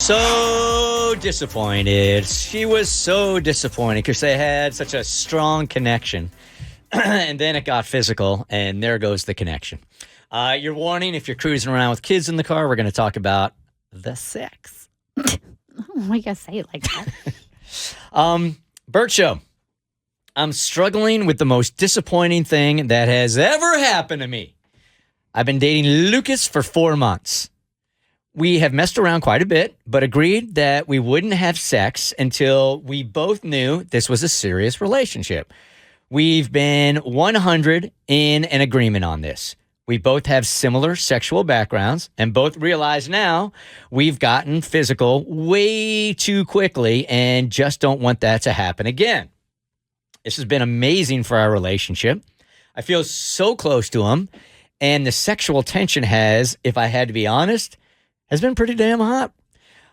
so disappointed. She was so disappointed because they had such a strong connection. And then it got physical, and there goes the connection. Your warning, if you're cruising around with kids in the car, we're going to talk about the sex. Oh, why you gotta say it like that? Bert Show. I'm struggling with the most disappointing thing that has ever happened to me. I've been dating Lucas for 4 months. We have messed around quite a bit, but agreed that we wouldn't have sex until we both knew this was a serious relationship. We've been 100 in an agreement on this. We both have similar sexual backgrounds and both realize now we've gotten physical way too quickly and just don't want that to happen again. This has been amazing for our relationship. I feel so close to him, and the sexual tension has, if I had to be honest, has been pretty damn hot.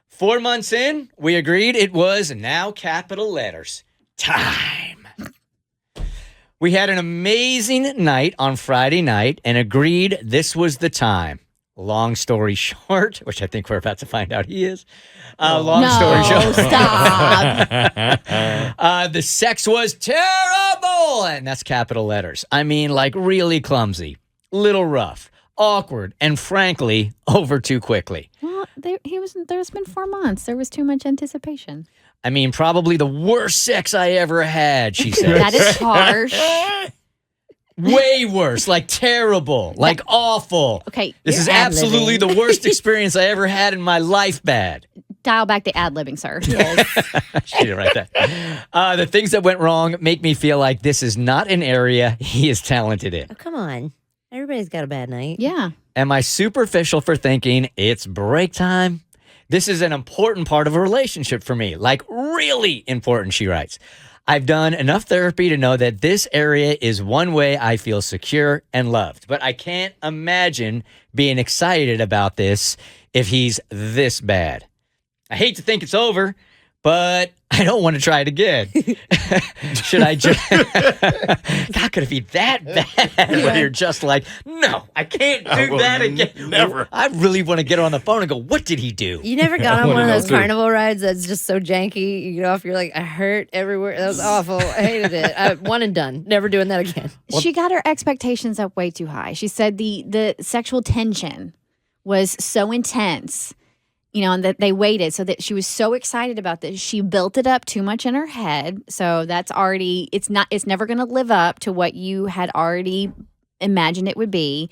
4 months in, we agreed it was now capital letters. Time. We had an amazing night on Friday night and agreed this was the time. Long story short, which I think we're about to find out he is. Story short. Stop. The sex was terrible, and that's capital letters. I mean, like really clumsy, little rough, awkward, and frankly, over too quickly. Well, there's been 4 months. There was too much anticipation. I mean, probably the worst sex I ever had, she said. That is harsh. Way worse, like terrible, like awful. Okay. This is absolutely the worst experience I ever had in my life, bad. Dial back the ad-libbing, sir. Yes. She did right there. The things that went wrong make me feel like this is not an area he is talented in. Oh, come on. Everybody's got a bad night. Yeah. Am I superficial for thinking it's break time? This is an important part of a relationship for me, like really important, she writes. I've done enough therapy to know that this area is one way I feel secure and loved, but I can't imagine being excited about this if he's this bad. I hate to think it's over, but I don't want to try it again. Should I just... How could it be that bad when you're just like, no, I can't do that again. Never. I really want to get her on the phone and go, what did he do? You never got on one of those too. carnival rides that's just so janky. You get off, you're like, I hurt everywhere. That was awful. I hated it. One and done. Never doing that again. She got her expectations up way too high. She said the sexual tension was so intense, and that they waited, so that she was so excited about this. She built it up too much in her head. So that's already, it's never going to live up to what you had already imagined it would be.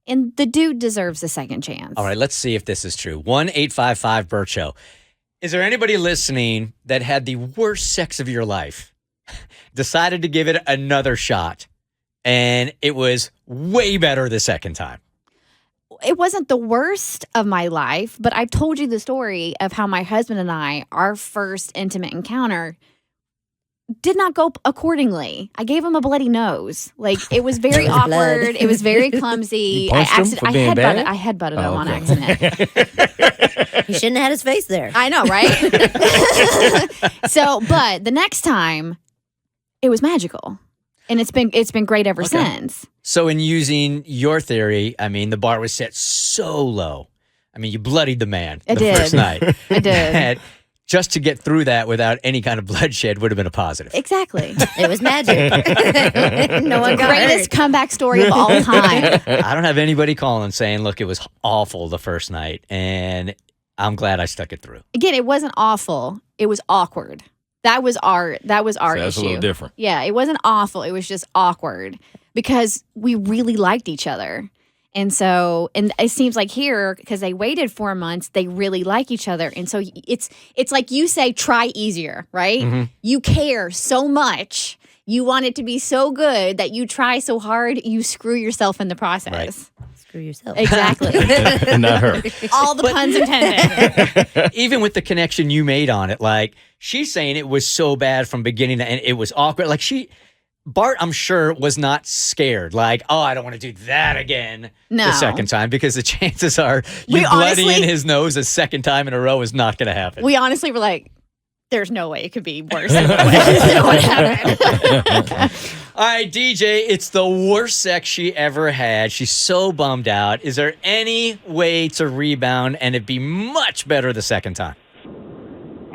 And the dude deserves a second chance. All right, let's see if this is true. 1-855-BERT Show. Is there anybody listening that had the worst sex of your life, decided to give it another shot, and it was way better the second time? It wasn't the worst of my life, but I've told you the story of how my husband and I, our first intimate encounter, did not go accordingly. I gave him a bloody nose. Like, it was very awkward. It was very clumsy. You punched him for being bad? I headbutted him on okay. accident. He shouldn't have had his face there. I know, right? But the next time, it was magical. And it's been great ever since. So in using your theory, I mean, the bar was set so low. I mean, you bloodied the man first night. I did. And just to get through that without any kind of bloodshed would have been a positive. Exactly. It was magic. No one got Greatest hurt. comeback story of all time. I don't have anybody calling saying, look, it was awful the first night, and I'm glad I stuck it through. Again, it wasn't awful. It was awkward. That was our So that's issue. a little different. Yeah, it wasn't awful. It was just awkward because we really liked each other. And it seems like here, because they waited 4 months, they really like each other. And so it's like you say, try easier, right? Mm-hmm. You care so much. You want it to be so good that you try so hard, you screw yourself in the process. Right. Screw yourself. Exactly. And not her. All the puns intended. Even with the connection you made on it, like she's saying it was so bad from beginning to end, it was awkward. Like Bart, I'm sure, was not scared. Like, oh, I don't want to do that again the second time, because the chances are you bloodying his nose a second time in a row is not going to happen. We honestly were like, there's no way it could be worse than what happened. All right, DJ, it's the worst sex she ever had. She's so bummed out. Is there any way to rebound and it'd be much better the second time?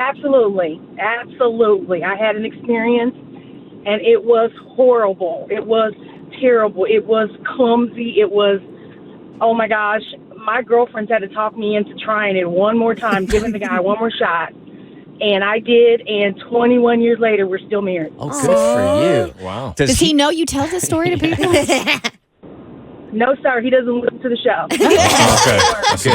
Absolutely. Absolutely. I had an experience, and it was horrible. It was terrible. It was clumsy. It was, oh my gosh, my girlfriends had to talk me into trying it one more time, giving the guy one more shot. And I did, and 21 years later, we're still married. Oh, good for you. Wow. Does he know you tell this story to people? No, sir, he doesn't listen to the show. Okay. That's good.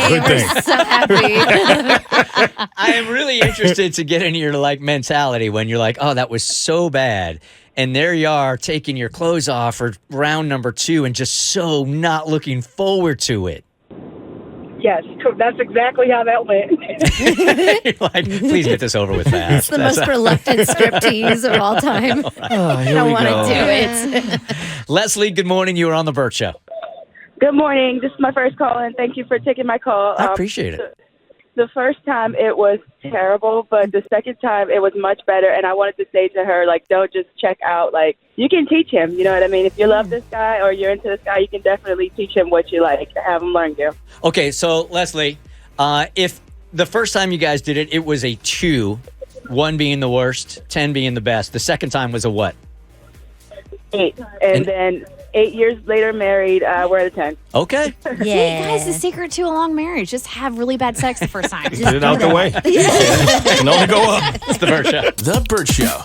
Good thing. So happy. I am really interested to get into your mentality when you're like, oh, that was so bad. And there you are taking your clothes off for round number 2 and just so not looking forward to it. Yes, that's exactly how that went. You're like, please get this over with fast. It's the most reluctant striptease of all time. Oh, here I don't we want to go. do it. Leslie, good morning. You were on the Bert Show. Good morning. This is my first call, and thank you for taking my call. I appreciate it. The first time it was terrible, but the second time it was much better. And I wanted to say to her, like, don't just check out. Like, you can teach him. You know what I mean? If you love this guy or you're into this guy, you can definitely teach him what you like. Have him learn you. Okay, so Leslie, if the first time you guys did it, it was a 2, 1 being the worst, 10 being the best. The second time was a what? 8. And then 8 years later, married, we're at a 10. Okay. Yeah. Guys, the secret to a long marriage, just have really bad sex the first time. Get it out the way. It can only go up. It's the Bert Show. The Bert Show.